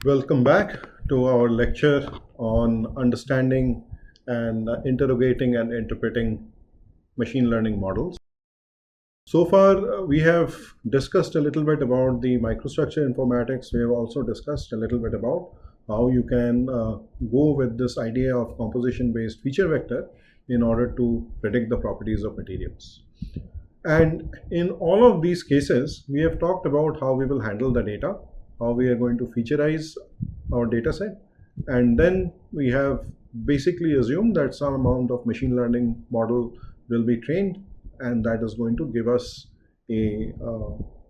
Welcome back to our lecture on understanding and interrogating and interpreting machine learning models. So far, we have discussed a little bit about the microstructure informatics. We have also discussed a little bit about how you can go with this idea of composition-based feature vector in order to predict the properties of materials. And in all of these cases, we have talked about how we will handle the data, how we are going to featureize our data set, and then we have basically assumed that some amount of machine learning model will be trained, and that is going to give us a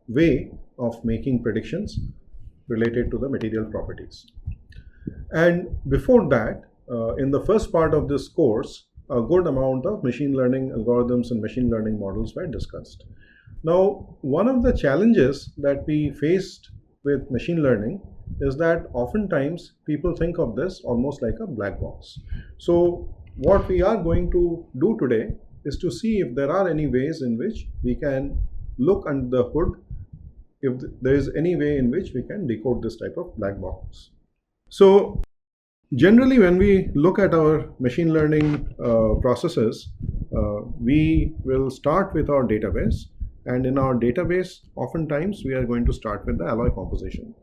way of making predictions related to the material properties. And before that, in the first part of this course, a good amount of machine learning algorithms and machine learning models were discussed. Now, one of the challenges that we faced with machine learning is that oftentimes people think of this almost like a black box. So what we are going to do today is to see if there are any ways in which we can look under the hood, if there is any way in which we can decode this type of black box. So generally, when we look at our machine learning processes, we will start with our database. And in our database, oftentimes we are going to start with the alloy composition.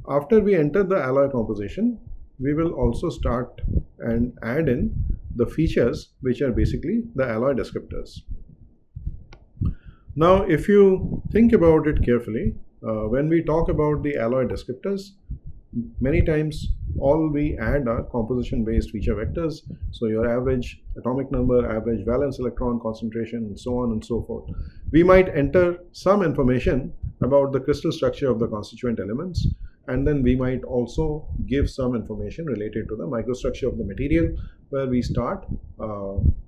After we enter the alloy composition, we will also start and add in the features which are basically the alloy descriptors. Now, if you think about it carefully, when we talk about the alloy descriptors, many times all we add are composition-based feature vectors. So your average atomic number, average valence electron concentration, and so on and so forth. We might enter some information about the crystal structure of the constituent elements, and then we might also give some information related to the microstructure of the material, where we start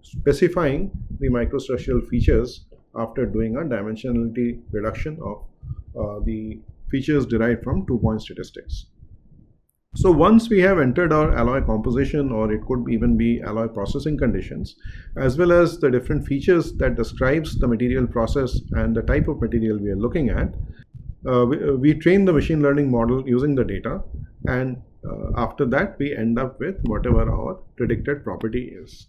specifying the microstructural features after doing a dimensionality reduction of the features derived from two-point statistics. So once we have entered our alloy composition, or it could even be alloy processing conditions, as well as the different features that describes the material process and the type of material we are looking at, we train the machine learning model using the data, and after that we end up with whatever our predicted property is.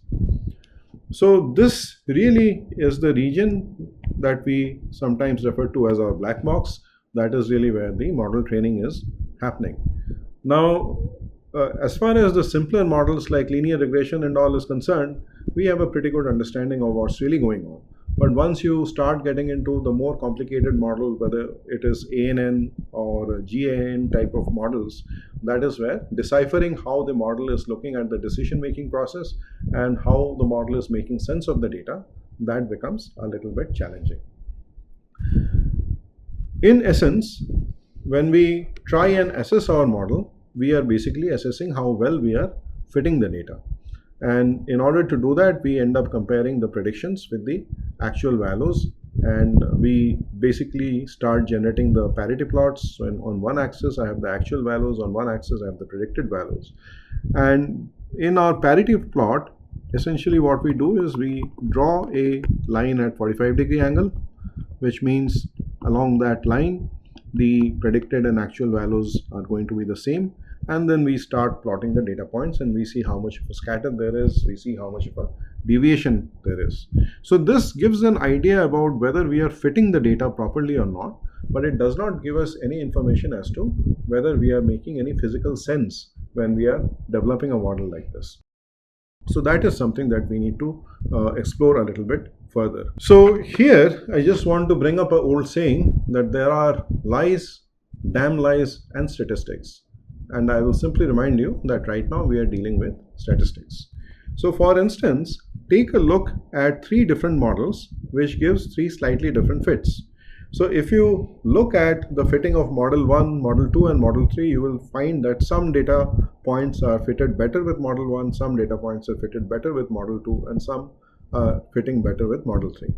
So this really is the region that we sometimes refer to as our black box. That is really where the model training is happening. Now, as far as the simpler models like linear regression and all is concerned, we have a pretty good understanding of what's really going on. But once you start getting into the more complicated model, whether it is ANN or GAN type of models, that is where deciphering how the model is looking at the decision-making process and how the model is making sense of the data, that becomes a little bit challenging. In essence, when we try and assess our model, we are basically assessing how well we are fitting the data. And in order to do that, we end up comparing the predictions with the actual values, and we basically start generating the parity plots. So on one axis, I have the actual values, on one axis, I have the predicted values. And in our parity plot, essentially what we do is we draw a line at 45-degree angle, which means along that line, the predicted and actual values are going to be the same. And then we start plotting the data points, and we see how much of a scatter there is, we see how much of a deviation there is. So this gives an idea about whether we are fitting the data properly or not, but it does not give us any information as to whether we are making any physical sense when we are developing a model like this. So that is something that we need to explore a little bit further. So here I just want to bring up an old saying that there are lies, damn lies, and statistics. And I will simply remind you that right now we are dealing with statistics. So for instance, take a look at three different models which gives three slightly different fits. So if you look at the fitting of model 1, model 2 and model 3, you will find that some data points are fitted better with model 1, some data points are fitted better with model 2, and some are fitting better with model 3.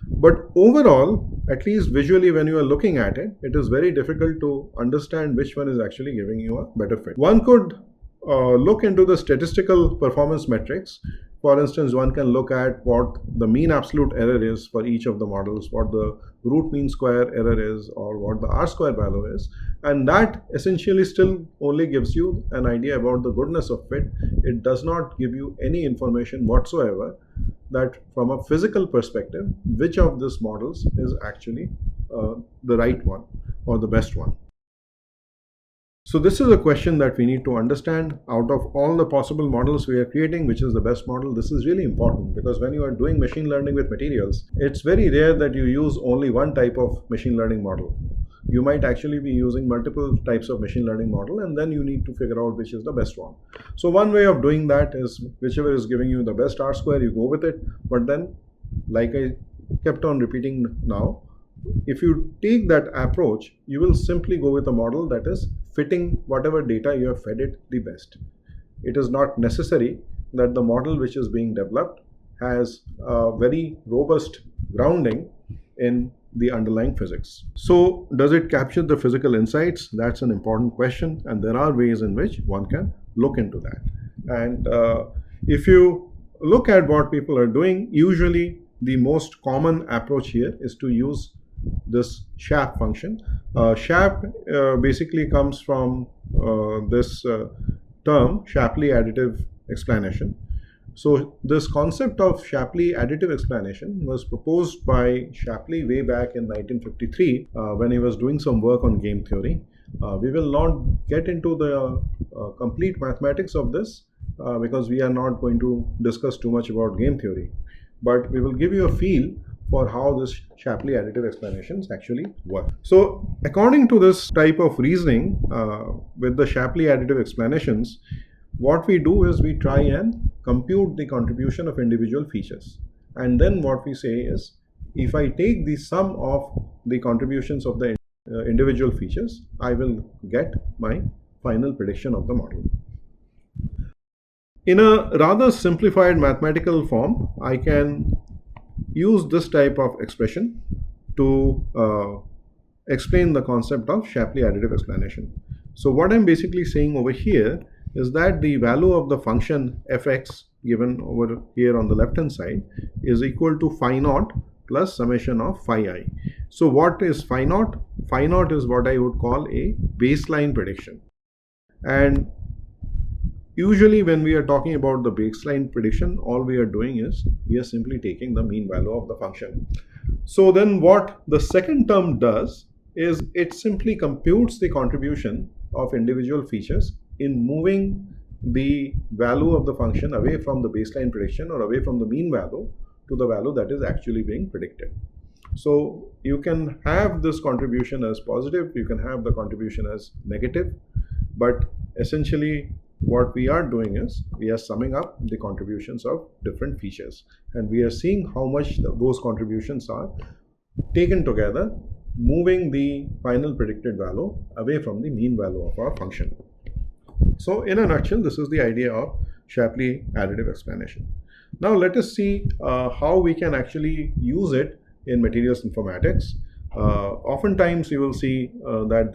But overall, at least visually when you are looking at it, it is very difficult to understand which one is actually giving you a better fit. One could look into the statistical performance metrics. For instance, one can look at what the mean absolute error is for each of the models, what the root mean square error is, or what the R square value is. And that essentially still only gives you an idea about the goodness of fit. It does not give you any information whatsoever that from a physical perspective, which of these models is actually the right one or the best one. So this is a question that we need to understand. Out of all the possible models we are creating, which is the best model? This is really important, because when you are doing machine learning with materials, it's very rare that you use only one type of machine learning model. You might actually be using multiple types of machine learning model, and then you need to figure out which is the best one. So one way of doing that is whichever is giving you the best R square, you go with it. But then, like I kept on repeating now, if you take that approach, you will simply go with a model that is fitting whatever data you have fed it the best. It is not necessary that the model which is being developed has a very robust grounding in the underlying physics. So does it capture the physical insights? That's an important question, and there are ways in which one can look into that. And if you look at what people are doing, usually the most common approach here is to use this SHAP function. SHAP basically comes from this term, Shapley additive explanation. So this concept of Shapley additive explanation was proposed by Shapley way back in 1953 when he was doing some work on game theory. We will not get into the complete mathematics of this because we are not going to discuss too much about game theory, but we will give you a feel for how this Shapley additive explanations actually work. So according to this type of reasoning with the Shapley additive explanations, what we do is we try and compute the contribution of individual features. And then what we say is, if I take the sum of the contributions of the individual features, I will get my final prediction of the model. In a rather simplified mathematical form, I can use this type of expression to explain the concept of Shapley additive explanation. So what I'm basically saying over here is that the value of the function fx given over here on the left hand side is equal to phi naught plus summation of phi I. So what is phi naught? Phi naught is what I would call a baseline prediction. And usually when we are talking about the baseline prediction, all we are doing is we are simply taking the mean value of the function. So then what the second term does is it simply computes the contribution of individual features in moving the value of the function away from the baseline prediction or away from the mean value to the value that is actually being predicted. So you can have this contribution as positive, you can have the contribution as negative, but essentially what we are doing is we are summing up the contributions of different features, and we are seeing how much those contributions are taken together, moving the final predicted value away from the mean value of our function. So in a nutshell, this is the idea of Shapley additive explanation. Now let us see how we can actually use it in materials informatics. Oftentimes you will see that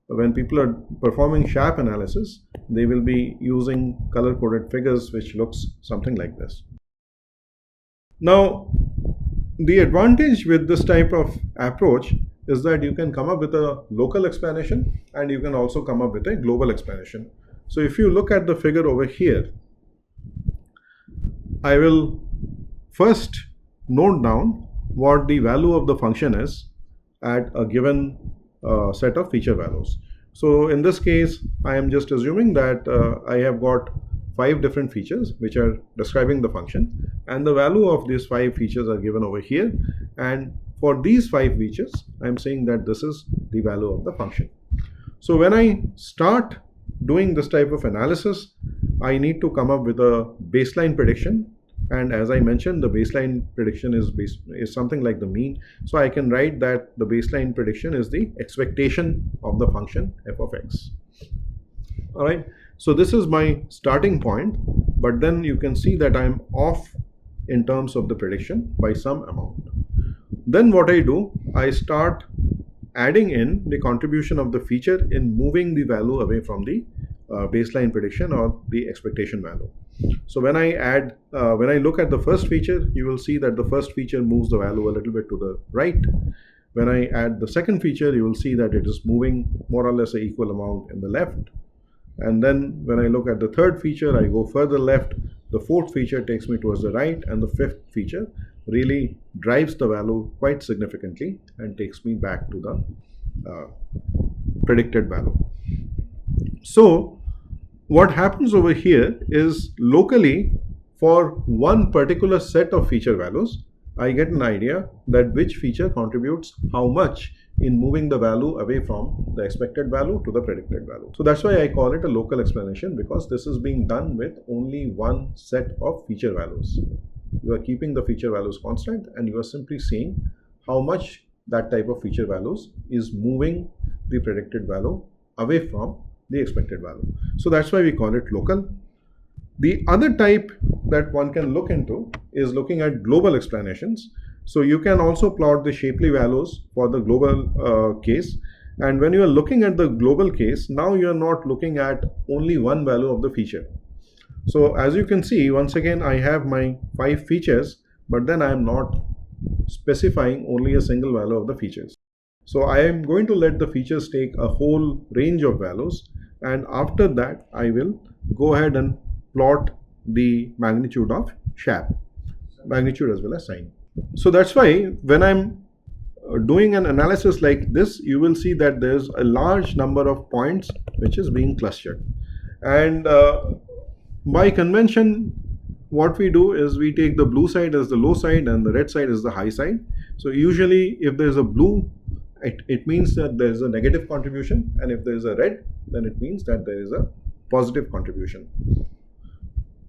when people are performing SHAP analysis, they will be using color-coded figures which looks something like this. Now, the advantage with this type of approach is that you can come up with a local explanation and you can also come up with a global explanation. So if you look at the figure over here, I will first note down what the value of the function is at a given set of feature values. So in this case, I am just assuming that I have got 5 different features which are describing the function, and the value of these 5 features are given over here, and for these 5 features I am saying that this is the value of the function. So when I start doing this type of analysis, I need to come up with a baseline prediction, and as I mentioned, the baseline prediction is something like the mean. So I can write that the baseline prediction is the expectation of the function f of x. All right, so this is my starting point, but then you can see that I'm off in terms of the prediction by some amount. Then what I do, I start adding in the contribution of the feature in moving the value away from the baseline prediction or the expectation value. So when I look at the first feature, you will see that the first feature moves the value a little bit to the right. When I add the second feature, you will see that it is moving more or less an equal amount in the left. And then when I look at the third feature, I go further left. The fourth feature takes me towards the right, and the fifth feature really drives the value quite significantly and takes me back to the predicted value. So what happens over here is locally for one particular set of feature values, I get an idea that which feature contributes how much in moving the value away from the expected value to the predicted value. So that's why I call it a local explanation, because this is being done with only one set of feature values. You are keeping the feature values constant and you are simply seeing how much that type of feature values is moving the predicted value away from the expected value. So that's why we call it local. The other type that one can look into is looking at global explanations. So you can also plot the Shapley values for the global case. And when you are looking at the global case, now you are not looking at only one value of the feature. So as you can see, once again, I have my 5 features, but then I am not specifying only a single value of the features. So I am going to let the features take a whole range of values, and after that I will go ahead and plot the magnitude of SHAP, magnitude as well as sign. So that's why when I'm doing an analysis like this, you will see that there's a large number of points which is being clustered. And by convention, what we do is we take the blue side as the low side and the red side as the high side. So usually if there's a blue, it means that there is a negative contribution, and if there is a red, then it means that there is a positive contribution.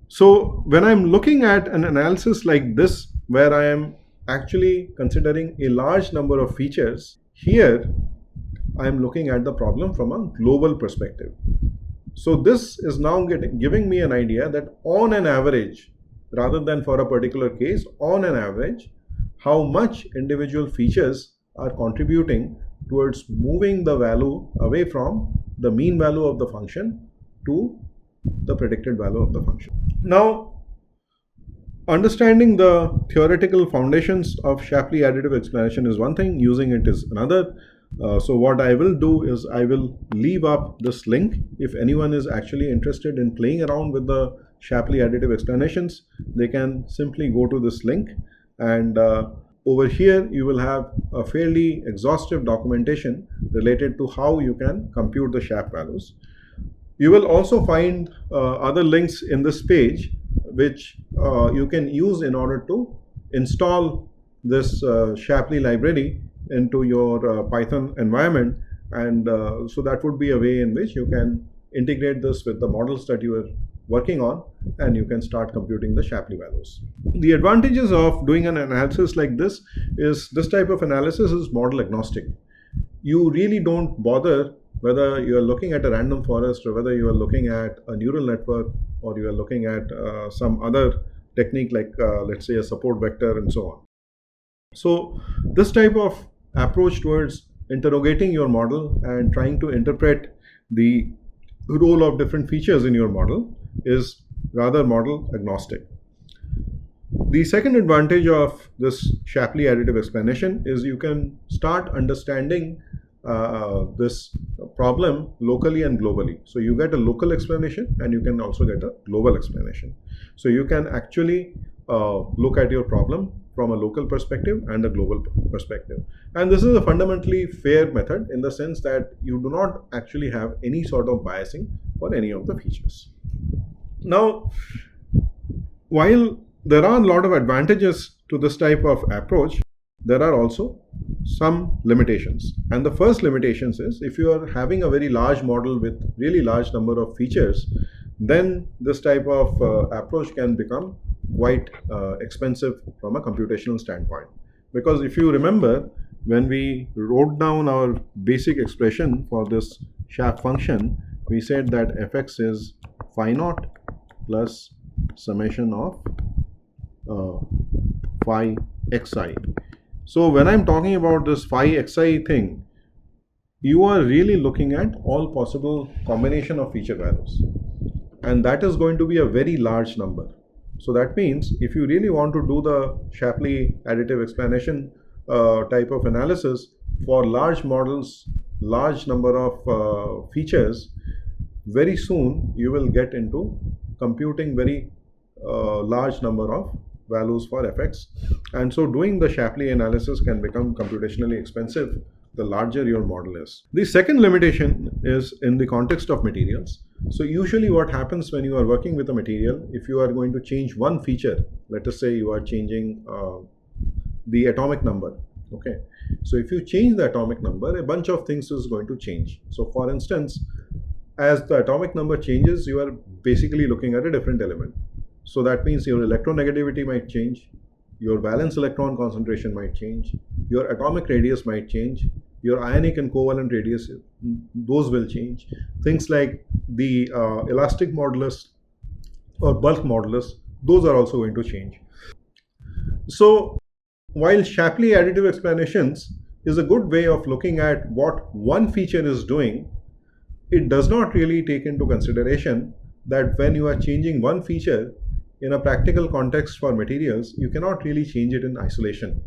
So when I'm looking at an analysis like this, where I am actually considering a large number of features, here I am looking at the problem from a global perspective. So this is now giving me an idea that on an average, rather than for a particular case, on an average, how much individual features are contributing towards moving the value away from the mean value of the function to the predicted value of the function. Now, understanding the theoretical foundations of Shapley additive explanation is one thing, using it is another. So what I will do is I will leave up this link. If anyone is actually interested in playing around with the Shapley additive explanations, they can simply go to this link, and over here you will have a fairly exhaustive documentation related to how you can compute the SHAP values. You will also find other links in this page which you can use in order to install this Shapley library into your Python environment, and so that would be a way in which you can integrate this with the models that you are working on, and you can start computing the Shapley values. The advantages of doing an analysis like this is this type of analysis is model agnostic. You really don't bother whether you are looking at a random forest or whether you are looking at a neural network or you are looking at some other technique like let's say a support vector and so on. So this type of approach towards interrogating your model and trying to interpret the role of different features in your model is rather model agnostic. The second advantage of this Shapley additive explanation is you can start understanding this problem locally and globally. So you get a local explanation and you can also get a global explanation. So you can actually look at your problem from a local perspective and a global perspective. And this is a fundamentally fair method in the sense that you do not actually have any sort of biasing for any of the features. Now, while there are a lot of advantages to this type of approach, there are also some limitations. And the first limitations is if you are having a very large model with really large number of features, then this type of approach can become quite expensive from a computational standpoint. Because if you remember, when we wrote down our basic expression for this SHAP function, we said that fx is phi naught plus summation of phi xi. So when I'm talking about this phi xi thing, you are really looking at all possible combination of feature values. and that is going to be a very large number. So that means if you really want to do the Shapley additive explanation type of analysis for large models, large number of features, very soon you will get into computing very large number of values for fx, and so doing the Shapley analysis can become computationally expensive the larger your model is. The second limitation is in the context of materials. So usually what happens when you are working with a material, if you are going to change one feature, let us say you are changing the atomic number, okay, so if you change the atomic number, a bunch of things is going to change. So for instance, as the atomic number changes, you are basically looking at a different element. So that means your electronegativity might change, your valence electron concentration might change, your atomic radius might change, your ionic and covalent radius, those will change. Things like the elastic modulus or bulk modulus, those are also going to change. So while Shapley additive explanations is a good way of looking at what one feature is doing, it does not really take into consideration that when you are changing one feature in a practical context for materials, you cannot really change it in isolation.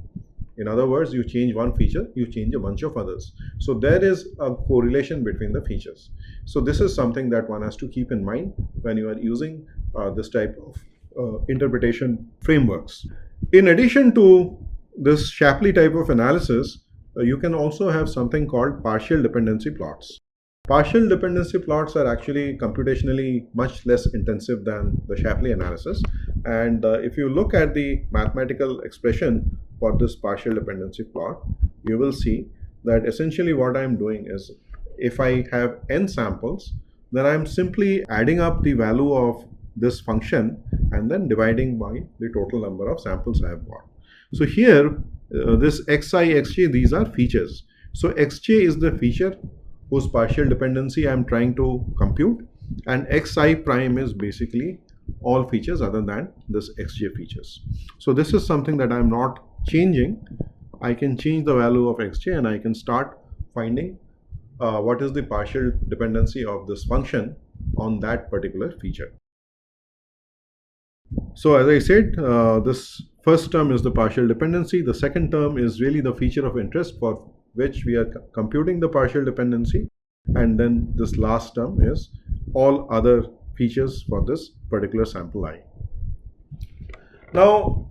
In other words, you change one feature, you change a bunch of others. So there is a correlation between the features. So this is something that one has to keep in mind when you are using this type of interpretation frameworks. In addition to this Shapley type of analysis, you can also have something called partial dependency plots. Partial dependency plots are actually computationally much less intensive than the Shapley analysis. And if you look at the mathematical expression for this partial dependency plot, you will see that essentially what I'm doing is, if I have n samples, then I'm simply adding up the value of this function and then dividing by the total number of samples I have got. So here, this xi, xj, these are features. So xj is the feature whose partial dependency I am trying to compute, and xi prime is basically all features other than this xj features. So this is something that I am not changing. I can change the value of xj and I can start finding what is the partial dependency of this function on that particular feature. So as I said, this first term is the partial dependency. The second term is really the feature of interest for which we are computing the partial dependency, and then this last term is all other features for this particular sample I. Now,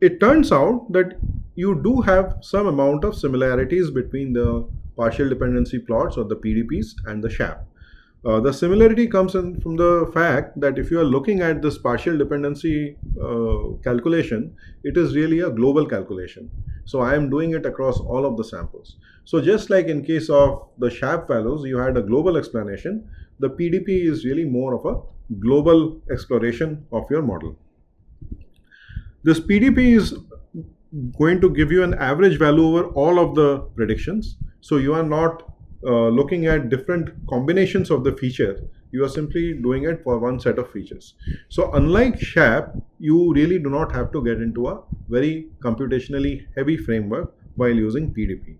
it turns out that you do have some amount of similarities between the partial dependency plots or the PDPs and the SHAP. The similarity comes in from the fact that if you are looking at this partial dependency calculation, it is really a global calculation. So I am doing it across all of the samples. So just like in case of the SHAP values, you had a global explanation, the PDP is really more of a global exploration of your model. This PDP is going to give you an average value over all of the predictions. So you are not looking at different combinations of the feature, you are simply doing it for one set of features. So unlike SHAP, you really do not have to get into a very computationally heavy framework while using PDP.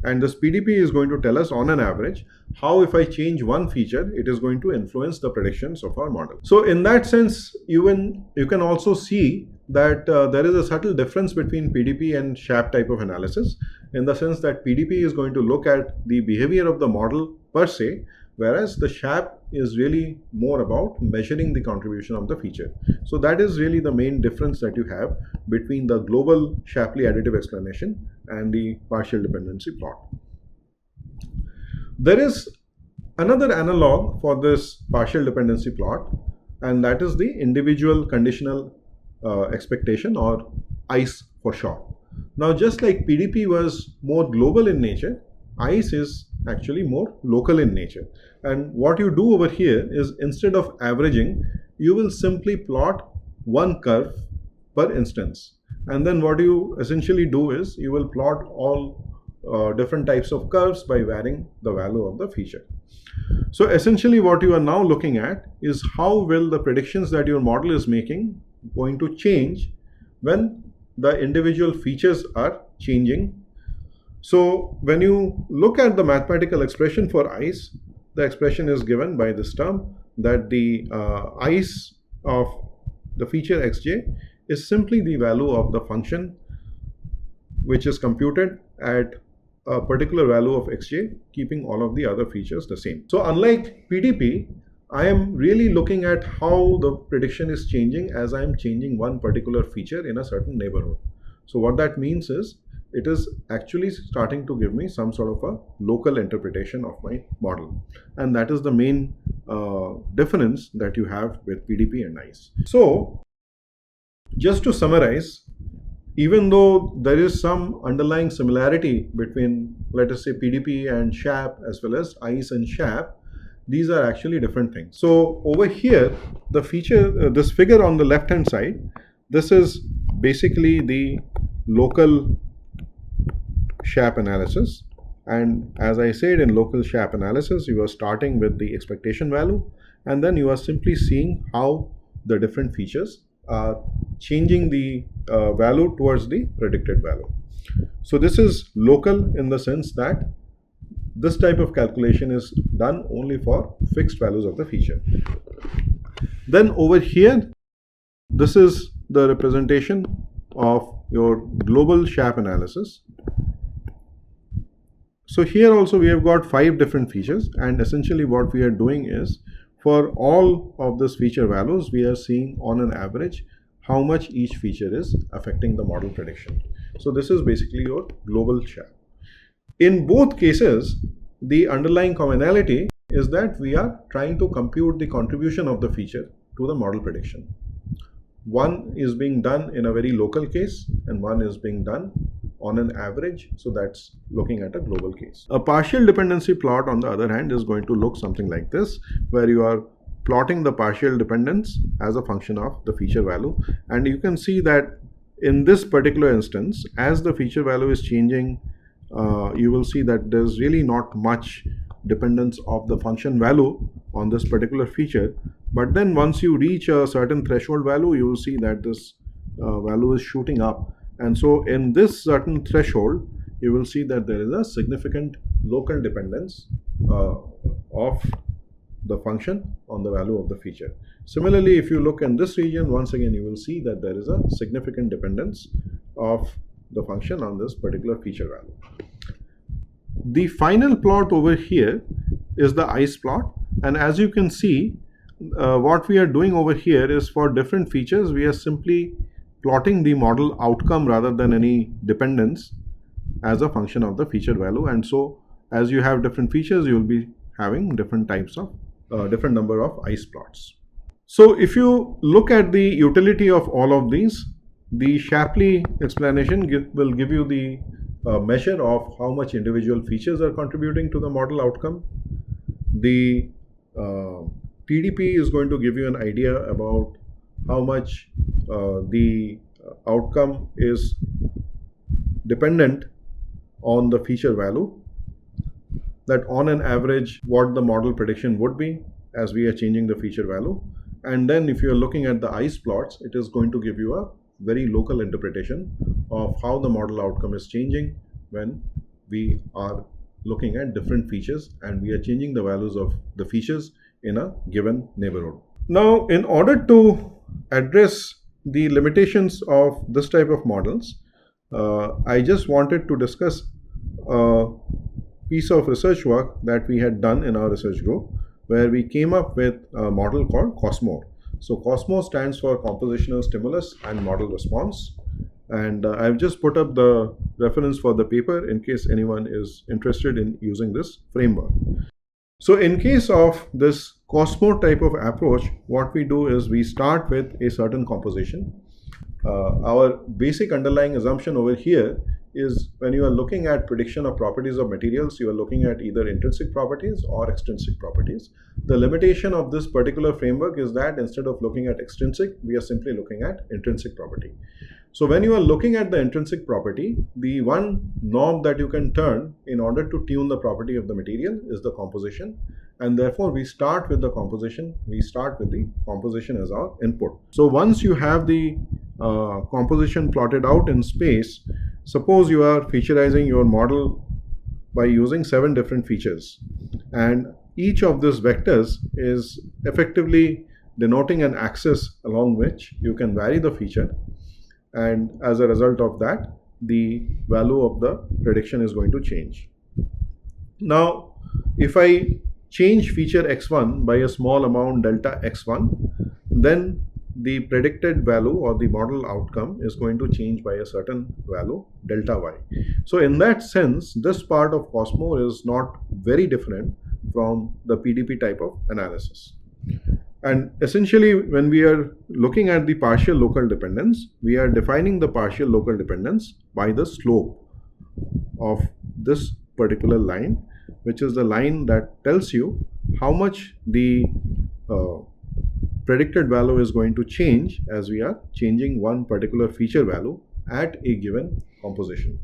And this PDP is going to tell us on an average how, if I change one feature, it is going to influence the predictions of our model. So in that sense, you can also see that there is a subtle difference between PDP and SHAP type of analysis, in the sense that PDP is going to look at the behavior of the model per se, whereas the SHAP is really more about measuring the contribution of the feature. So that is really the main difference that you have between the global Shapley additive explanation and the partial dependency plot. There is another analog for this partial dependency plot, and that is the individual conditional expectation, or ICE for short. Now, just like PDP was more global in nature, ICE is actually more local in nature. And what you do over here is, instead of averaging, you will simply plot one curve per instance. And then what you essentially do is, you will plot all different types of curves by varying the value of the feature. So essentially what you are now looking at is how will the predictions that your model is making going to change when the individual features are changing. So when you look at the mathematical expression for ICE, the expression is given by this term, that the ice of the feature xj is simply the value of the function which is computed at a particular value of xj, keeping all of the other features the same. So unlike PDP, I am really looking at how the prediction is changing as I am changing one particular feature in a certain neighborhood. So what that means is it is actually starting to give me some sort of a local interpretation of my model. And that is the main difference that you have with PDP and ICE. So just to summarize, even though there is some underlying similarity between, let us say, PDP and SHAP as well as ICE and SHAP, these are actually different things. So over here, the feature, this figure on the left hand side, this is basically the local SHAP analysis. And as I said, in local SHAP analysis, you are starting with the expectation value, and then you are simply seeing how the different features are changing the value towards the predicted value. So this is local in the sense that this type of calculation is done only for fixed values of the feature. Then over here, this is the representation of your global SHAP analysis. So here also we have got 5 different features, and essentially what we are doing is for all of these feature values, we are seeing on an average how much each feature is affecting the model prediction. So this is basically your global SHAP. In both cases, the underlying commonality is that we are trying to compute the contribution of the feature to the model prediction. One is being done in a very local case and one is being done on an average, so that's looking at a global case. A partial dependency plot, on the other hand, is going to look something like this, where you are plotting the partial dependence as a function of the feature value, and you can see that in this particular instance, as the feature value is changing, you will see that there's really not much dependence of the function value on this particular feature. But then once you reach a certain threshold value, you will see that this value is shooting up. And so in this certain threshold, you will see that there is a significant local dependence of the function on the value of the feature. Similarly, if you look in this region, once again, you will see that there is a significant dependence of the function on this particular feature value. The final plot over here is the ICE plot. And as you can see, what we are doing over here is for different features, we are simply plotting the model outcome rather than any dependence as a function of the feature value. And so as you have different features, you will be having different types of different number of ICE plots. So if you look at the utility of all of these, the Shapley explanation will give you the measure of how much individual features are contributing to the model outcome. The PDP is going to give you an idea about how much the outcome is dependent on the feature value, that on an average what the model prediction would be as we are changing the feature value. And then if you are looking at the ICE plots, it is going to give you a very local interpretation of how the model outcome is changing when we are looking at different features and we are changing the values of the features in a given neighborhood. Now, in order to address the limitations of this type of models, I just wanted to discuss a piece of research work that we had done in our research group, where we came up with a model called COSMO. So COSMO stands for Compositional Stimulus and Model Response. And I've just put up the reference for the paper in case anyone is interested in using this framework. So in case of this COSMO type of approach, what we do is we start with a certain composition. Our basic underlying assumption over here is when you are looking at prediction of properties of materials, you are looking at either intrinsic properties or extrinsic properties. The limitation of this particular framework is that instead of looking at extrinsic, we are simply looking at intrinsic property. So when you are looking at the intrinsic property, the one knob that you can turn in order to tune the property of the material is the composition. And therefore we start with the composition. We start with the composition as our input. So once you have the composition plotted out in space, suppose you are featurizing your model by using 7 different features. And each of these vectors is effectively denoting an axis along which you can vary the feature, and as a result of that, the value of the prediction is going to change. Now, if I change feature x1 by a small amount delta x1, then the predicted value or the model outcome is going to change by a certain value delta y. So in that sense, this part of Cosmo is not very different from the PDP type of analysis. And essentially, when we are looking at the partial local dependence, we are defining the partial local dependence by the slope of this particular line, which is the line that tells you how much the predicted value is going to change as we are changing one particular feature value at a given composition.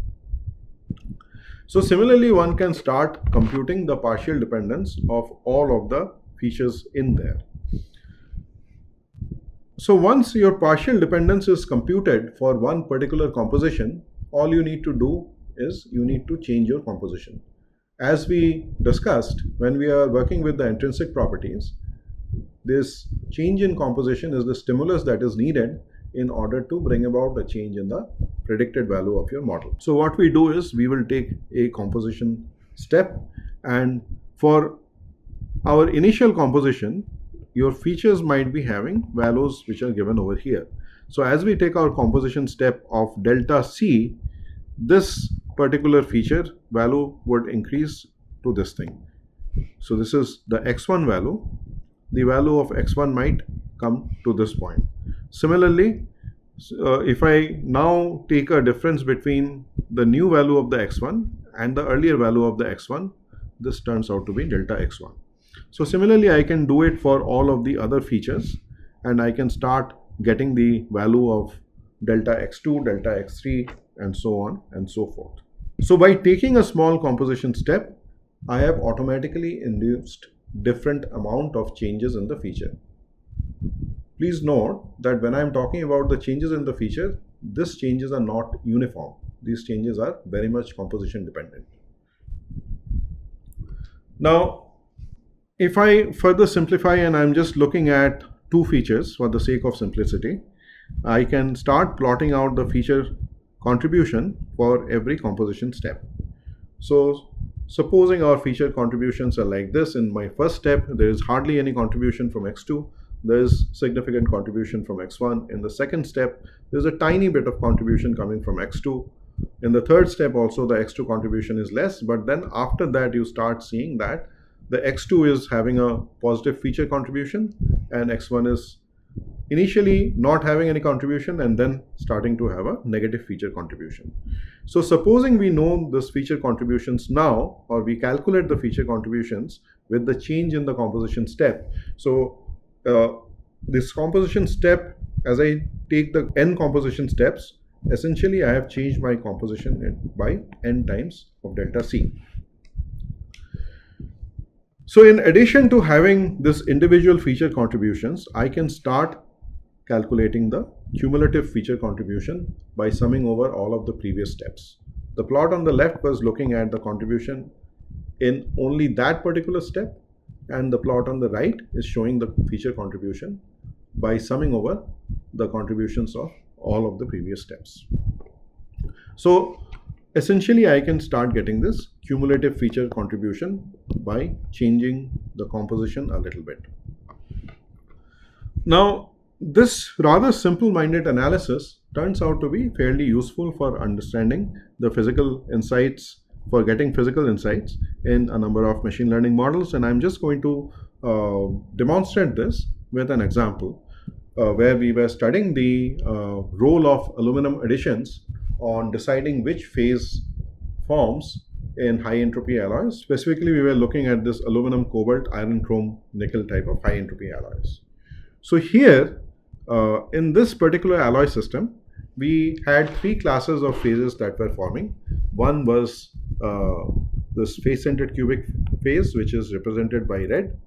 So similarly, one can start computing the partial dependence of all of the features in there. So once your partial dependence is computed for one particular composition, all you need to do is you need to change your composition. As we discussed, when we are working with the intrinsic properties, this change in composition is the stimulus that is needed in order to bring about a change in the predicted value of your model. So what we do is we will take a composition step, and for our initial composition, your features might be having values which are given over here. So as we take our composition step of delta C, this particular feature value would increase to this thing. So this is the x1 value. The value of x1 might come to this point. Similarly, if I now take a difference between the new value of the x1 and the earlier value of the x1, this turns out to be delta x1. So similarly, I can do it for all of the other features, and I can start getting the value of delta x2, delta x3, and so on and so forth. So by taking a small composition step, I have automatically induced different amount of changes in the feature. Please note that when I am talking about the changes in the feature, these changes are not uniform. These changes are very much composition dependent. Now, if I further simplify and I'm just looking at two features for the sake of simplicity, I can start plotting out the feature contribution for every composition step. So supposing our feature contributions are like this, in my first step, there is hardly any contribution from x2. There is significant contribution from x1. In the second step, there's a tiny bit of contribution coming from x2. In the third step also, the x2 contribution is less, but then after that, you start seeing that the x2 is having a positive feature contribution and x1 is initially not having any contribution and then starting to have a negative feature contribution. So supposing we know this feature contributions now, or we calculate the feature contributions with the change in the composition step. So this composition step, as I take the n composition steps, essentially I have changed my composition by n times of delta C. So in addition to having this individual feature contributions, I can start calculating the cumulative feature contribution by summing over all of the previous steps. The plot on the left was looking at the contribution in only that particular step, and the plot on the right is showing the feature contribution by summing over the contributions of all of the previous steps. So essentially I can start getting this cumulative feature contribution by changing the composition a little bit. Now, this rather simple-minded analysis turns out to be fairly useful for understanding the physical insights, for getting physical insights in a number of machine learning models. And I'm just going to demonstrate this with an example where we were studying the role of aluminum additions on deciding which phase forms in high entropy alloys. Specifically, we were looking at this aluminum, cobalt, iron, chrome, nickel type of high entropy alloys. So here, in this particular alloy system, we had three classes of phases that were forming. One was this face-centered cubic phase, which is represented by red.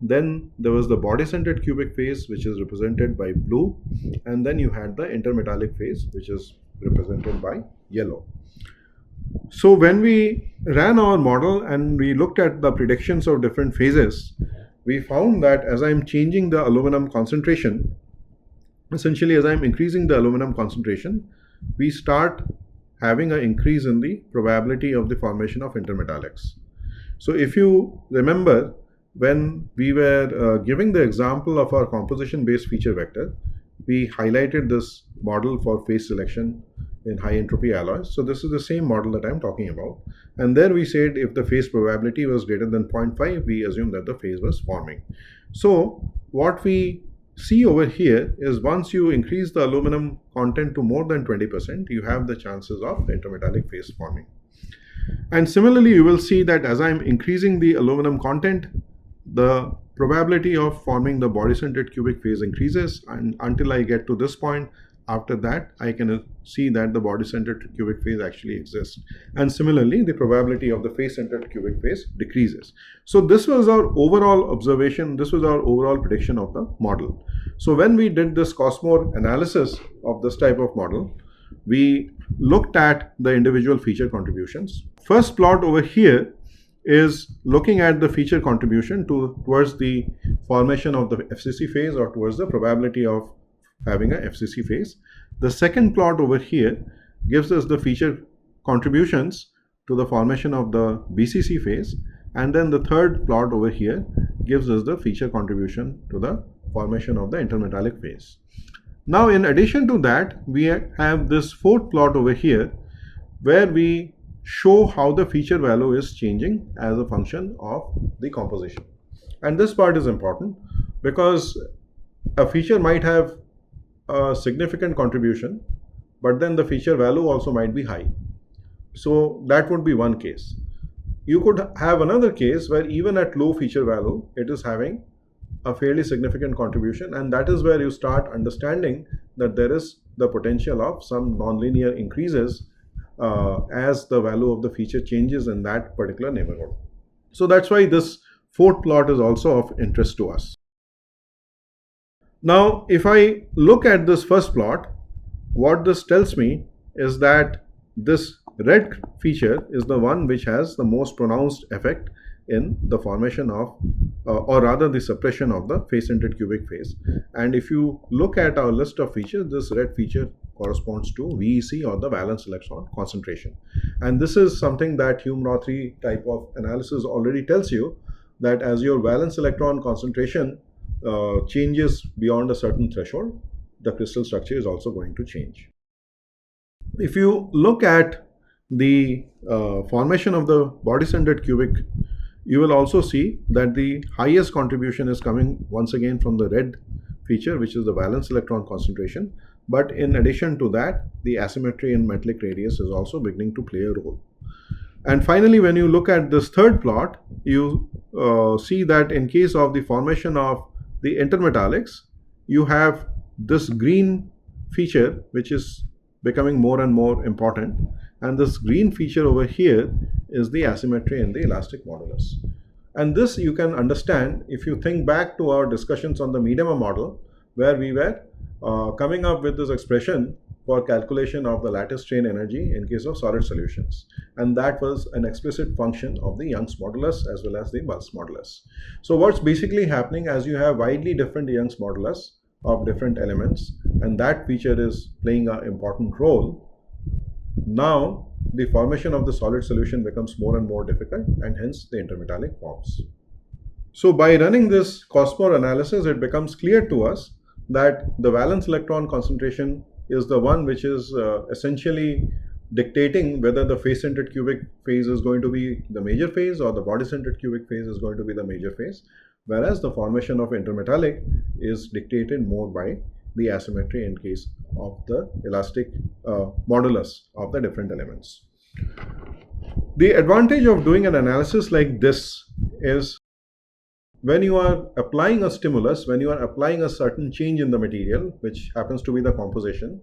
Then there was the body-centered cubic phase, which is represented by blue. And then you had the intermetallic phase, which is represented by yellow. So when we ran our model and we looked at the predictions of different phases, we found that as I'm changing the aluminum concentration, essentially as I'm increasing the aluminum concentration, we start having an increase in the probability of the formation of intermetallics. So if you remember, when we were giving the example of our composition based feature vector, we highlighted this model for phase selection in high entropy alloys. So this is the same model that I'm talking about. And there we said if the phase probability was greater than 0.5, we assume that the phase was forming. So what we see over here is once you increase the aluminum content to more than 20%, you have the chances of intermetallic phase forming. And similarly, you will see that as I'm increasing the aluminum content, the probability of forming the body-centered cubic phase increases, and until I get to this point, after that I can see that the body-centered cubic phase actually exists. And similarly, the probability of the face-centered cubic phase decreases. So this was our overall observation, this was our overall prediction of the model. So when we did this Cosmore analysis of this type of model, we looked at the individual feature contributions. First plot over here is looking at the feature contribution towards the formation of the FCC phase or towards the probability of having a FCC phase. The second plot over here gives us the feature contributions to the formation of the BCC phase, and then the third plot over here gives us the feature contribution to the formation of the intermetallic phase. Now in addition to that, we have this fourth plot over here where we show how the feature value is changing as a function of the composition. And this part is important because a feature might have a significant contribution, but then the feature value also might be high. So that would be one case. You could have another case where even at low feature value, it is having a fairly significant contribution, and that is where you start understanding that there is the potential of some nonlinear increases as the value of the feature changes in that particular neighborhood. So that's why this fourth plot is also of interest to us. Now, if I look at this first plot, what this tells me is that this red feature is the one which has the most pronounced effect in the formation of, or rather the suppression of the face-centered cubic phase. And if you look at our list of features, this red feature corresponds to VEC, or the valence electron concentration. And this is something that Hume-Rothery type of analysis already tells you, that as your valence electron concentration changes beyond a certain threshold, the crystal structure is also going to change. If you look at the formation of the body-centered cubic, you will also see that the highest contribution is coming once again from the red feature, which is the valence electron concentration. But in addition to that, the asymmetry in metallic radius is also beginning to play a role. And finally, when you look at this third plot, you see that in case of the formation of the intermetallics, you have this green feature which is becoming more and more important, and this green feature over here is the asymmetry in the elastic modulus. And this you can understand if you think back to our discussions on the Miedema model, where we were coming up with this expression for calculation of the lattice strain energy in case of solid solutions. And that was an explicit function of the Young's modulus as well as the Bulls modulus. So what's basically happening, as you have widely different Young's modulus of different elements, and that feature is playing an important role, now the formation of the solid solution becomes more and more difficult, and hence the intermetallic forms. So by running this Cosmore analysis, it becomes clear to us that the valence electron concentration is the one which is essentially dictating whether the face-centered cubic phase is going to be the major phase or the body-centered cubic phase is going to be the major phase, whereas the formation of intermetallic is dictated more by the asymmetry in case of the elastic modulus of the different elements. The advantage of doing an analysis like this is when you are applying a stimulus, when you are applying a certain change in the material, which happens to be the composition,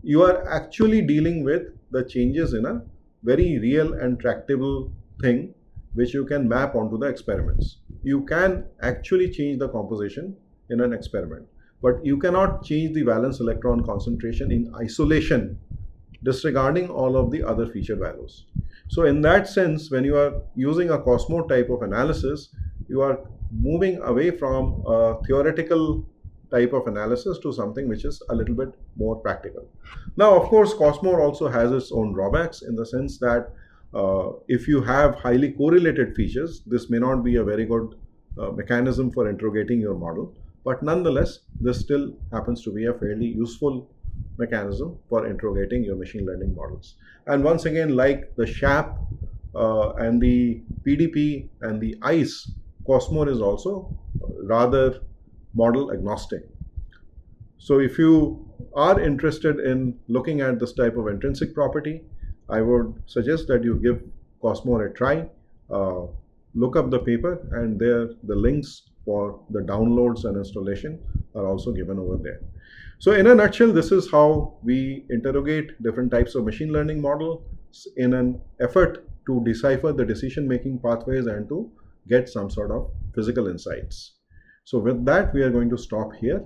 you are actually dealing with the changes in a very real and tractable thing which you can map onto the experiments. You can actually change the composition in an experiment, but you cannot change the valence electron concentration in isolation disregarding all of the other feature values. So in that sense, when you are using a Cosmo type of analysis, you are moving away from a theoretical type of analysis to something which is a little bit more practical. Now, of course, Cosmo also has its own drawbacks in the sense that if you have highly correlated features, this may not be a very good mechanism for interrogating your model, but nonetheless, this still happens to be a fairly useful mechanism for interrogating your machine learning models. And once again, like the SHAP and the PDP and the ICE, Cosmo is also rather model agnostic. So if you are interested in looking at this type of intrinsic property, I would suggest that you give Cosmo a try. Uh, Look up the paper, and there the links for the downloads and installation are also given over there. So in a nutshell, this is how we interrogate different types of machine learning models in an effort to decipher the decision-making pathways and to get some sort of physical insights. So with that, we are going to stop here.